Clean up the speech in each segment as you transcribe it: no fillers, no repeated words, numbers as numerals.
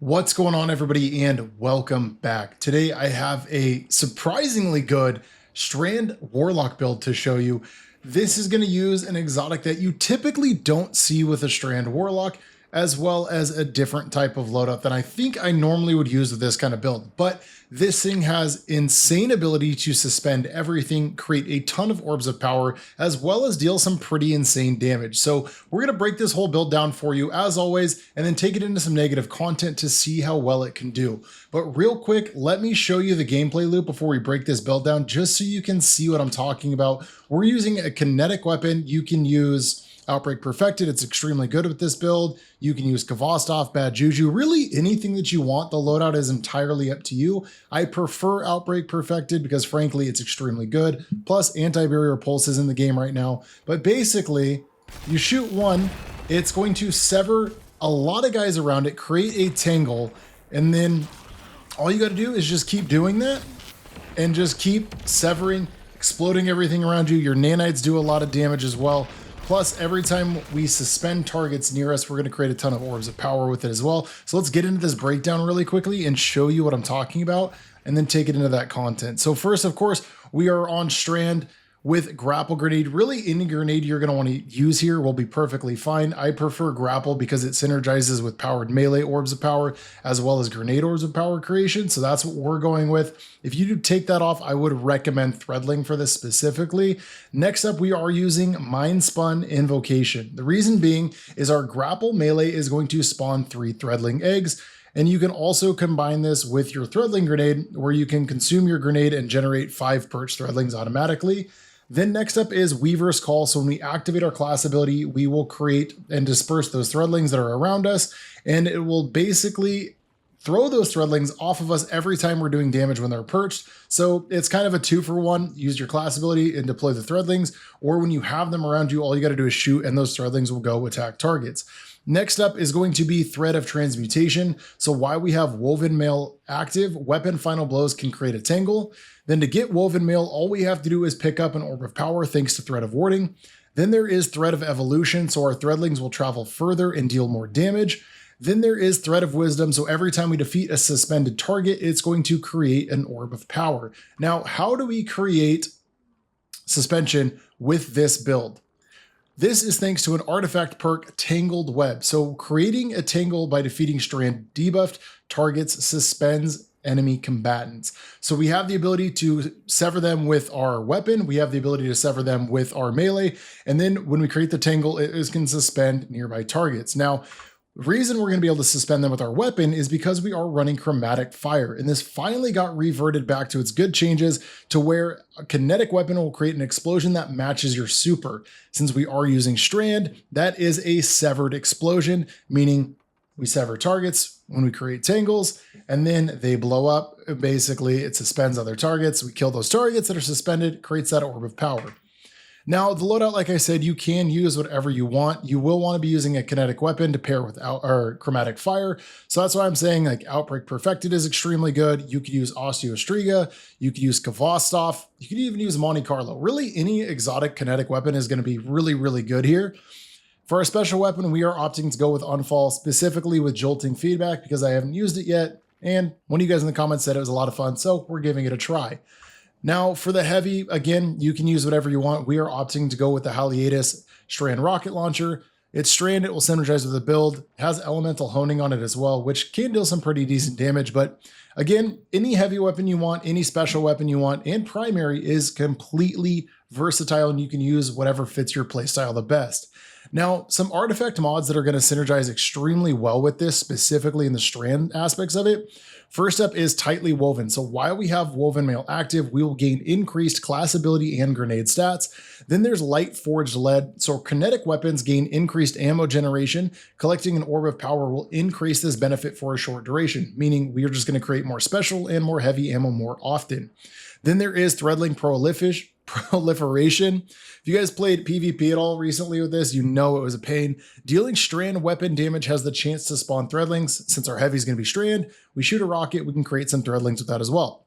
What's going on, everybody, and welcome back. Today I have a surprisingly good Strand Warlock build to show you. This is going to use an exotic that you typically don't see with a Strand Warlock, as well as a different type of loadout than I think I normally would use with this kind of build. But this thing has insane ability to suspend everything, create a ton of orbs of power, as well as deal some pretty insane damage. So we're going to break this whole build down for you as always, and then take it into some negative content to see how well it can do. But real quick, let me show you the gameplay loop before we break this build down, just so you can see what I'm talking about. We're using a kinetic weapon. You can use Outbreak Perfected, it's extremely good with this build. You can use Kvostov, Bad Juju, really anything that you want. The loadout is entirely up to you. I prefer Outbreak Perfected because frankly, it's extremely good. Plus anti-barrier pulse is in the game right now. But basically, you shoot one, it's going to sever a lot of guys around it, create a tangle, and then all you got to do is just keep doing that and just keep severing, exploding everything around you. Your nanites do a lot of damage as well. Plus, every time we suspend targets near us, we're going to create a ton of orbs of power with it as well. So let's get into this breakdown really quickly and show you what I'm talking about, and then take it into that content. So first, of course, we are on Strand with grapple grenade. Really, any grenade you're going to want to use here will be perfectly fine. I prefer grapple because it synergizes with powered melee orbs of power as well as grenade orbs of power creation. So that's what we're going with. If you do take that off, I would recommend threadling for this specifically. Next up, we are using Mind Spun Invocation. The reason being is our grapple melee is going to spawn 3 threadling eggs. And you can also combine this with your threadling grenade, where you can consume your grenade and generate 5 perch threadlings automatically. Then next up is Weaver's Call. So when we activate our class ability, we will create and disperse those threadlings that are around us, and it will basically throw those threadlings off of us every time we're doing damage when they're perched. So it's kind of a 2-for-1. Use your class ability and deploy the threadlings, or when you have them around you, all you got to do is shoot and those threadlings will go attack targets. Next up is going to be Thread of Transmutation. So while we have Woven Mail active, Weapon Final Blows can create a tangle. Then to get Woven Mail, all we have to do is pick up an Orb of Power thanks to Thread of Warding. Then there is Thread of Evolution, so our threadlings will travel further and deal more damage. Then there is Thread of Wisdom, so every time we defeat a suspended target, it's going to create an Orb of Power. Now, how do we create suspension with this build? This is thanks to an artifact perk, Tangled Web. So creating a tangle by defeating Strand debuffed targets suspends enemy combatants. So we have the ability to sever them with our weapon. We have the ability to sever them with our melee. And then when we create the tangle, it can suspend nearby targets. Now, the reason we're going to be able to suspend them with our weapon is because we are running Chromatic Fire. And this finally got reverted back to its good changes to where a kinetic weapon will create an explosion that matches your super. Since we are using Strand, that is a severed explosion, meaning we sever targets when we create tangles, and then they blow up. Basically, it suspends other targets. We kill those targets that are suspended, creates that orb of power. Now, the loadout, like I said, you can use whatever you want. You will want to be using a kinetic weapon to pair with Chromatic Fire. So that's why I'm saying like Outbreak Perfected is extremely good. You could use Osteostriga. You could use Kvostov. You could even use Monte Carlo. Really, any exotic kinetic weapon is going to be really, really good here. For our special weapon, we are opting to go with Unfall, specifically with Jolting Feedback, because I haven't used it yet. And one of you guys in the comments said it was a lot of fun, so we're giving it a try. Now, for the heavy, again, you can use whatever you want. We are opting to go with the Haliatus Strand Rocket Launcher. It's Strand, it will synergize with the build. It has Elemental Honing on it as well, which can deal some pretty decent damage. But again, any heavy weapon you want, any special weapon you want, and primary is completely versatile, and you can use whatever fits your playstyle the best. Now, some artifact mods that are going to synergize extremely well with this, specifically in the Strand aspects of it. First up is Tightly Woven. So while we have Woven Mail active, we will gain increased class ability and grenade stats. Then there's Light Forged Lead. So kinetic weapons gain increased ammo generation. Collecting an Orb of Power will increase this benefit for a short duration, meaning we are just going to create more special and more heavy ammo more often. Then there is Threadling Proliferation. If you guys played PvP at all recently with this, you know it was a pain. Dealing Strand weapon damage has the chance to spawn threadlings. Since our heavy is going to be Strand, we shoot a rocket, we can create some threadlings with that as well.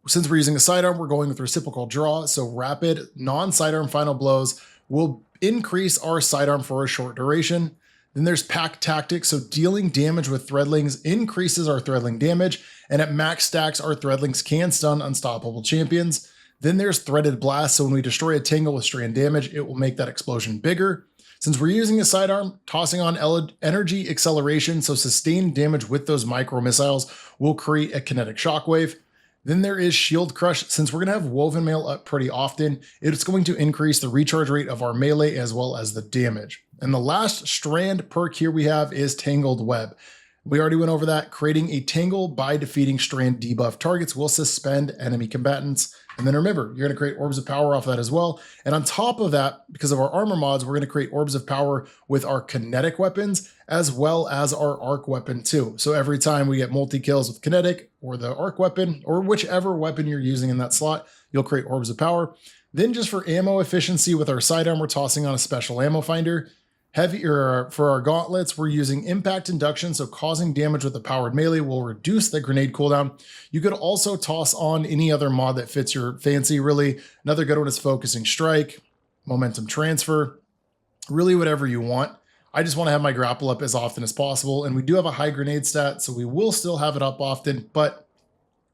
Since we're using a sidearm, we're going with Reciprocal Draw. So rapid non-sidearm final blows will increase our sidearm for a short duration. Then there's pack tactics, so dealing damage with threadlings increases our threadling damage, and at max stacks, our threadlings can stun unstoppable champions. Then there's threaded blast, so when we destroy a tangle with strand damage, it will make that explosion bigger. Since we're using a sidearm, tossing on energy acceleration, so sustained damage with those micro missiles will create a kinetic shockwave. Then there is Shield Crush. Since we're going to have Woven Mail up pretty often, it's going to increase the recharge rate of our melee as well as the damage. And the last strand perk here we have is Tangled Web. We already went over that. Creating a tangle by defeating strand debuff targets will suspend enemy combatants. And then remember, you're going to create Orbs of Power off that as well. And on top of that, because of our armor mods, we're going to create Orbs of Power with our kinetic weapons as well as our arc weapon too. So every time we get multi-kills with kinetic or the arc weapon or whichever weapon you're using in that slot, you'll create Orbs of Power. Then just for ammo efficiency with our sidearm, we're tossing on a special ammo finder. For our gauntlets, we're using impact induction, so causing damage with a powered melee will reduce the grenade cooldown. You could also toss on any other mod that fits your fancy, really. Another good one is focusing strike, momentum transfer, really whatever you want. I just want to have my grapple up as often as possible, and we do have a high grenade stat, so we will still have it up often, but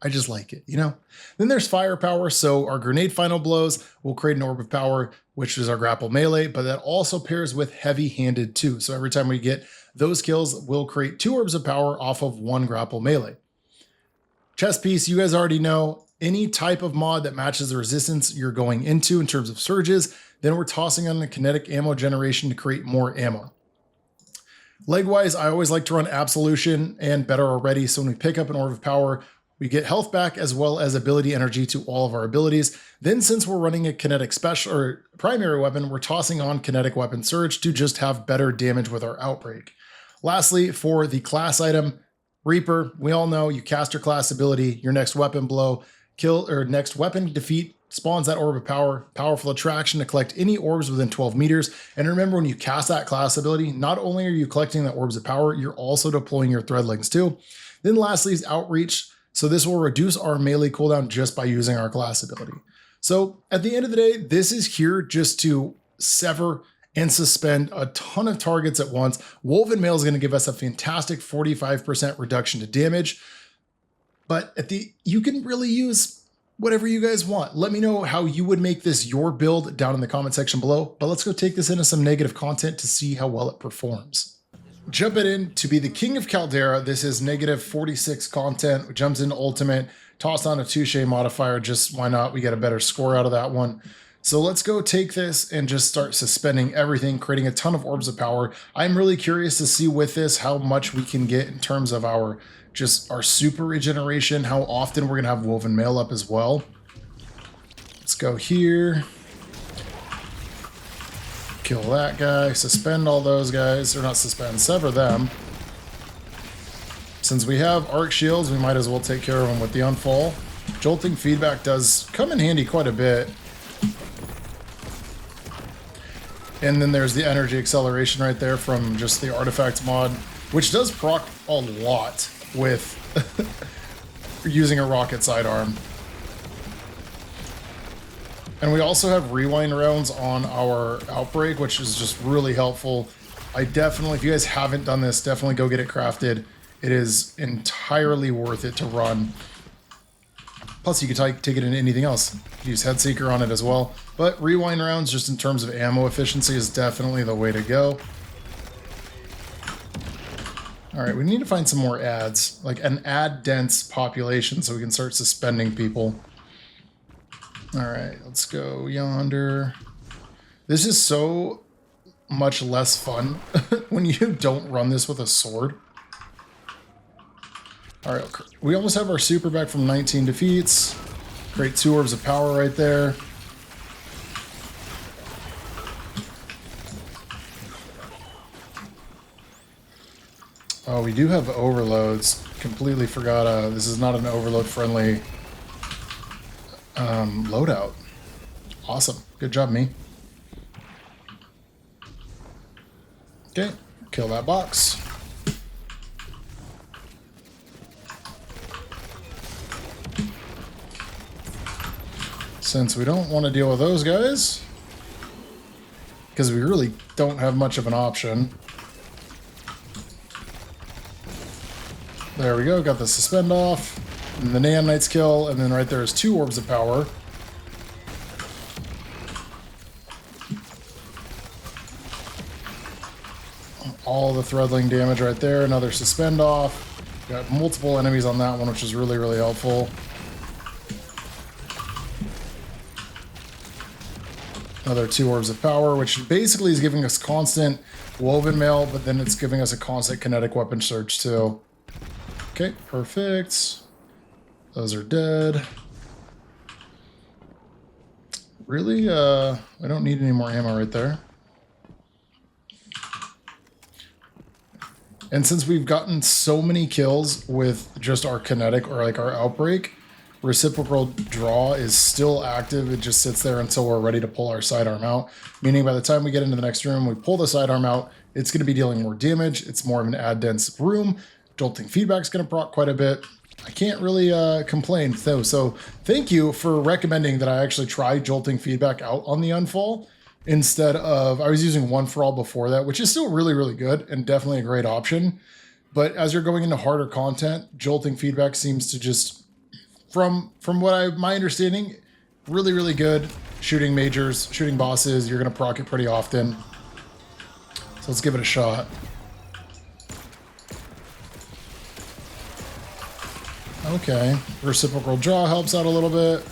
I just like it, you know? Then there's firepower, so our grenade final blows will create an orb of power, which is our grapple melee, but that also pairs with heavy-handed too. So every time we get those kills, we'll create 2 orbs of power off of 1 grapple melee. Chest piece, you guys already know, any type of mod that matches the resistance you're going into in terms of surges, then we're tossing on the kinetic ammo generation to create more ammo. Leg-wise, I always like to run Absolution and Better Already, so when we pick up an orb of power, we get health back as well as ability energy to all of our abilities. Then since we're running a kinetic special or primary weapon, we're tossing on kinetic weapon surge to just have better damage with our outbreak. Lastly, for the class item, Reaper, we all know you cast your class ability, your next weapon blow, kill or next weapon defeat spawns that orb of power, powerful attraction to collect any orbs within 12 meters. And remember, when you cast that class ability, not only are you collecting the orbs of power, you're also deploying your threadlings too. Then lastly is outreach. So this will reduce our melee cooldown just by using our class ability. So at the end of the day, this is here just to sever and suspend a ton of targets at once. Woven Mail is going to give us a fantastic 45% reduction to damage. But you can really use whatever you guys want. Let me know how you would make this your build down in the comment section below. But let's go take this into some negative content to see how well it performs. Jumping in to be the King of Caldera. This is negative 46 content. It jumps into ultimate, toss on a touche modifier. Just why not? We get a better score out of that one. So let's go take this and just start suspending everything, creating a ton of orbs of power. I'm really curious to see with this how much we can get in terms of our super regeneration, how often we're gonna have Woven Mail up as well. Let's go here. Kill that guy, suspend all those guys, or not suspend, sever them. Since we have arc shields, we might as well take care of them with the unfall. Jolting feedback does come in handy quite a bit. And then there's the energy acceleration right there from just the artifacts mod, which does proc a lot with using a rocket sidearm. And we also have rewind rounds on our outbreak, which is just really helpful. If you guys haven't done this, definitely go get it crafted. It is entirely worth it to run. Plus, you can take it into anything else. Use Headseeker on it as well. But rewind rounds, just in terms of ammo efficiency, is definitely the way to go. All right, we need to find some more ads, like an ad-dense population so we can start suspending people. All right, let's go yonder. This is so much less fun when you don't run this with a sword. All right, we almost have our super back from 19 defeats. Create 2 orbs of power right there. Oh, we do have overloads. Completely forgot. This is not an overload friendly loadout. Awesome. Good job, me. Okay, kill that box. Since we don't want to deal with those guys, because we really don't have much of an option. There we go, got the suspend off. And the nanites kill, and then right there is 2 orbs of power. All the threadling damage right there, another suspend off. Got multiple enemies on that one, which is really, really helpful. Another 2 orbs of power, which basically is giving us constant woven mail, but then it's giving us a constant kinetic weapon surge too. Okay, perfect. Those are dead. Really, I don't need any more ammo right there. And since we've gotten so many kills with just our kinetic or like our outbreak, reciprocal draw is still active. It just sits there until we're ready to pull our sidearm out. Meaning by the time we get into the next room, we pull the sidearm out, it's going to be dealing more damage. It's more of an ad dense room. Jolting feedback is going to proc quite a bit. I can't really complain though. So thank you for recommending that I actually try jolting feedback out on the unfall instead of, I was using One for All before that, which is still really, really good and definitely a great option. But as you're going into harder content, jolting feedback seems to just, from what my understanding, really, really good. Shooting majors, shooting bosses, you're going to proc it pretty often. So let's give it a shot. Okay, reciprocal draw helps out a little bit.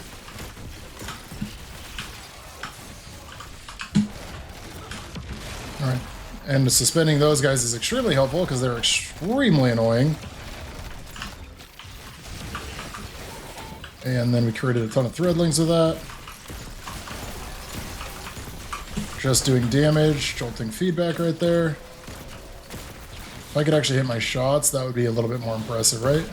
All right, and suspending those guys is extremely helpful because they're extremely annoying. And then we created a ton of threadlings with that. Just doing damage, jolting feedback right there. If I could actually hit my shots, that would be a little bit more impressive, right?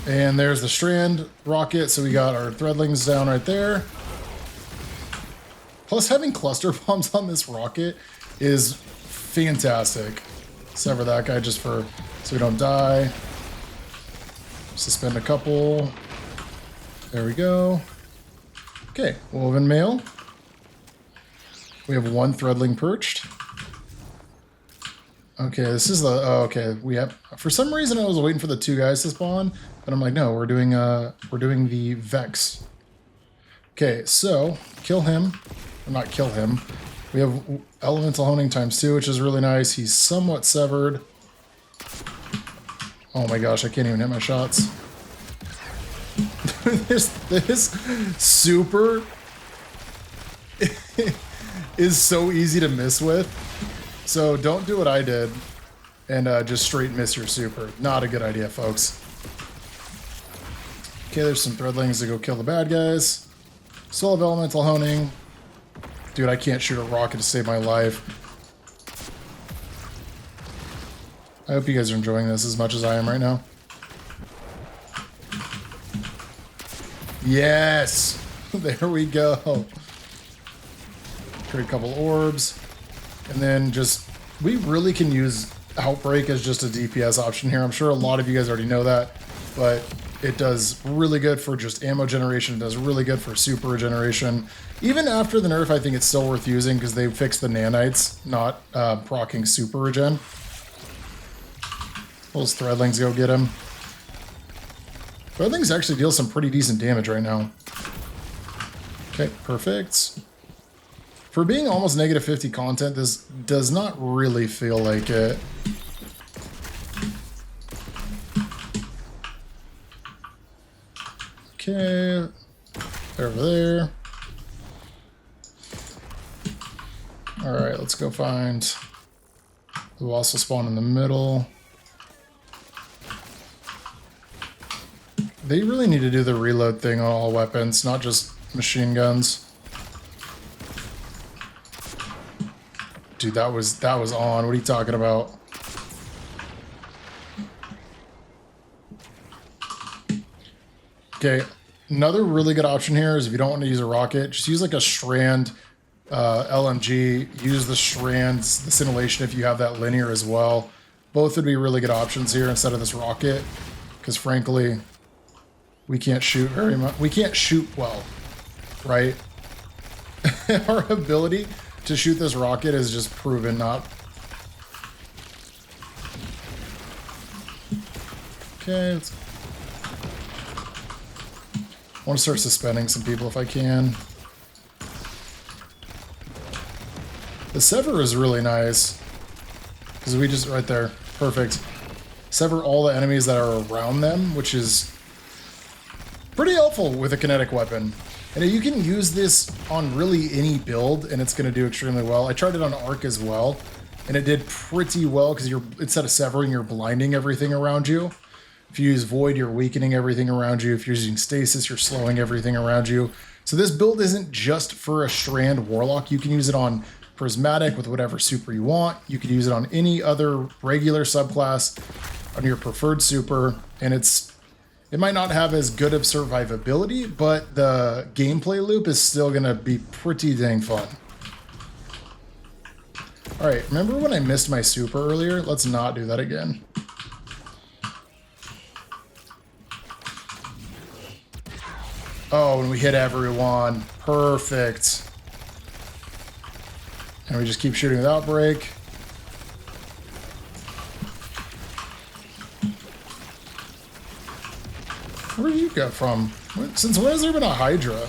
And there's the Strand rocket, so we got our threadlings down right there. Plus having cluster bombs on this rocket is fantastic. Sever that guy just so we don't die. Suspend a couple. There we go. Okay, woven mail. We have 1 threadling perched. Okay, this is the, oh, okay, we have, for some reason I was waiting for the 2 guys to spawn, but I'm like, no, we're doing the Vex. Okay, so, kill him, or not kill him. We have elemental honing ×2, which is really nice. He's somewhat severed. Oh my gosh, I can't even hit my shots. this super is so easy to miss with. So don't do what I did and just straight miss your super. Not a good idea, folks. Okay, there's some threadlings to go kill the bad guys. Still have elemental honing. Dude, I can't shoot a rocket to save my life. I hope you guys are enjoying this as much as I am right now. Yes! There we go. Create a couple orbs. And then just, we really can use Outbreak as just a DPS option here. I'm sure a lot of you guys already know that, but it does really good for just ammo generation. It does really good for super regeneration. Even after the nerf, I think it's still worth using because they fixed the nanites, not proccing super regen. Those threadlings go get him. Threadlings actually deal some pretty decent damage right now. Okay, perfect. For being almost -50 content, this does not really feel like it. Okay, they're over there. All right, let's go find who also spawn in the middle. They really need to do the reload thing on all weapons, not just machine guns. Dude, that was on. What are you talking about? Okay, another really good option here is if you don't want to use a rocket, just use like a Strand LMG. Use the Strands, the scintillation if you have that linear as well. Both would be really good options here instead of this rocket, because frankly, we can't shoot very much. We can't shoot well, right? Our ability to shoot this rocket is just proven not. Okay, let's... I want to start suspending some people if I can. The sever is really nice. Because we just... right there. Perfect. Sever all the enemies that are around them, which is pretty helpful with a kinetic weapon. And you can use this on really any build, and it's going to do extremely well. I tried it on Arc as well, and it did pretty well because you're, instead of severing, you're blinding everything around you. If you use Void, you're weakening everything around you. If you're using Stasis, you're slowing everything around you. So this build isn't just for a Strand Warlock. You can use it on Prismatic with whatever super you want. You can use it on any other regular subclass, on your preferred super, and it might not have as good of survivability, but the gameplay loop is still going to be pretty dang fun. All right, remember when I missed my super earlier? Let's not do that again. Oh, and we hit everyone. Perfect. And we just keep shooting without break. Where do you get from? Since when has there been a Hydra?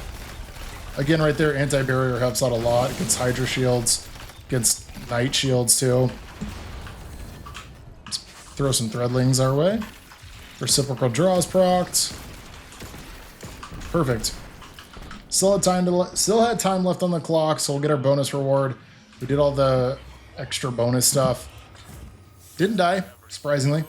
Again, right there, anti-barrier helps out a lot against Hydra shields, against Knight shields too. Let's throw some Threadlings our way. Reciprocal draws procced. Perfect. Still had time left on the clock, so we'll get our bonus reward. We did all the extra bonus stuff. Didn't die, surprisingly.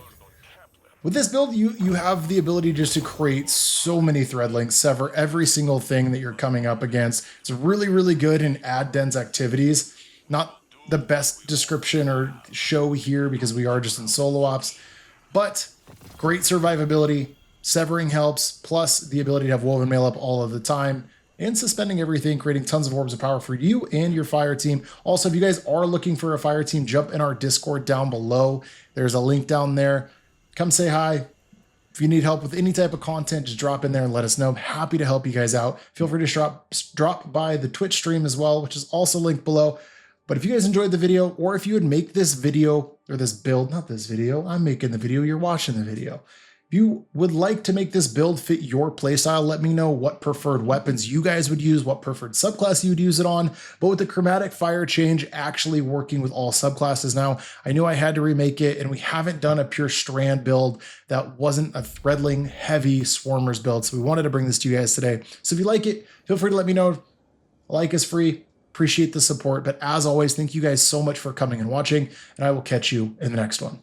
With this build, you have the ability just to create so many Threadlings, sever every single thing that you're coming up against. It's really, really good in add dense activities. Not the best description or show here because we are just in solo ops, but great survivability, severing helps, plus the ability to have woven mail up all of the time, and suspending everything, creating tons of orbs of power for you and your fire team. Also, if you guys are looking for a fire team, jump in our Discord down below. There's a link down there. Come say hi. If you need help with any type of content, just drop in there and let us know. I'm happy to help you guys out. Feel free to drop by the Twitch stream as well, which is also linked below. But if you guys enjoyed the video, or if you would make this video, or this build, not this video, I'm making the video, you're watching the video. If you would like to make this build fit your playstyle, let me know what preferred weapons you guys would use, what preferred subclass you would use it on. But with the chromatic fire change actually working with all subclasses now, I knew I had to remake it, and we haven't done a pure Strand build that wasn't a Threadling heavy Swarmers build. So we wanted to bring this to you guys today. So if you like it, feel free to let me know. A like is free. Appreciate the support. But as always, thank you guys so much for coming and watching, and I will catch you in the next one.